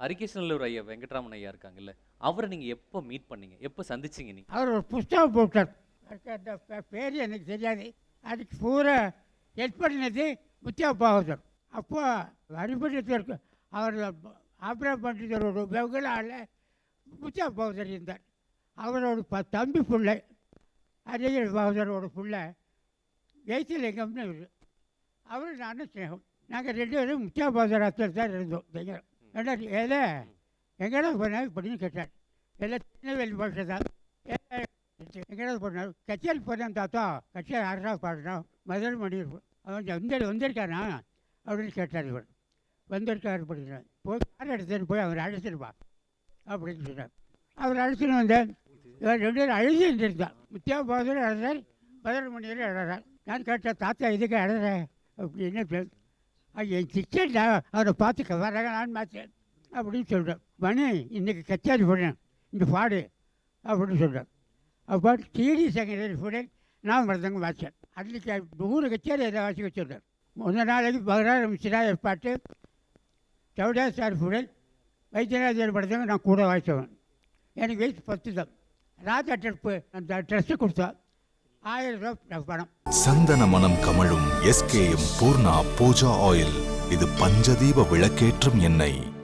அரிகேஷனல்லூர் ஐயா வெங்கட்ராமன் ஐயா இருக்காங்கல்ல, அவரை நீங்க எப்போ மீட் பண்ணீங்க? எப்போ சந்திச்சீங்க நீங்க? அவர் ஒரு புஸ்தகம் போட்டார். அதுக்கு அந்த பேர் எனக்கு தெரியாது. அதுக்கு பூரா ஹெல்ப் பண்ணினது முத்தியா பாகவதர். அப்போ அடிப்படைக்கு அவர் ஆப்ரேட் பண்ணுறதோட வெகுளால் முத்தியா பாகவதர் இருந்தார். அவரோட தம்பி பிள்ளை அரியர் பாகவதரோட பிள்ளை வைத்தியலிங்கம்னு அவர் நானும் ஸ்நேகம். நாங்கள் 2 பேரும் முத்தியா பாகவதர் அத்தர் தான் இருந்தோம். ரெண்டாவது ஏதோ எங்கடா போனார் இப்படின்னு கேட்டார். எல்லாம் திருநெல்வேலி பாஷை எங்கடா போனார் கச்சேரி போனேன் தாத்தா. கச்சேரி 6 பாடுறோம் மதுரை மணி அவன் வந்திருக்கானா அப்படின்னு கேட்டார். இவர் வந்திருக்காரு அப்படின்னா போய் கார் எடுத்துன்னு போய் அவர் அழைச்சிட்டு வா அப்படின்னு சொன்னார். அவர் அழைச்சின்னு வந்தேன். இவர் 2 பேரும் அழுதுட்டு இருந்தார். முத்தியா பாகவதர் அழுதார், மதுரை மணியில் அழறார். நான் கேட்டேன் தாத்தா இதுக்கு அழற அப்படின்னு. என் கிச்சன்டா அவரை பார்த்து வரகலான்னு பார்த்தேன் அப்படின்னு சொல்கிறேன். மணி இன்றைக்கி கச்சேரி போடுறேன் இந்த பாடு அப்படின்னு சொல்கிறேன். அப்போ டிடி செகண்டரி ஸ்டூடெண்ட் நான் மருந்தங்க வாச்சேன். அன்றைக்கி 100 கச்சேரி எதை வாசிக்க சொல்கிறேன். முதல் நாளைக்கு பகரார் மிஸ்ரா ஏற்பாட்டு சவுடாசார் ஸ்டூடெண்ட் வைத்தியராஜர் படத்தவங்க நான் கூட வாசித்தவன். எனக்கு வயசு 10 தான். ராஜா ட்ரெப்பு அந்த ட்ரெஸ்ஸு கொடுத்தா 1000 ரூபா பணம். சந்தன மனம் கமழும் SKM பூர்ணா பூஜா ஆயில். இது பஞ்சதீப விளக்கேற்றும் எண்ணெய்.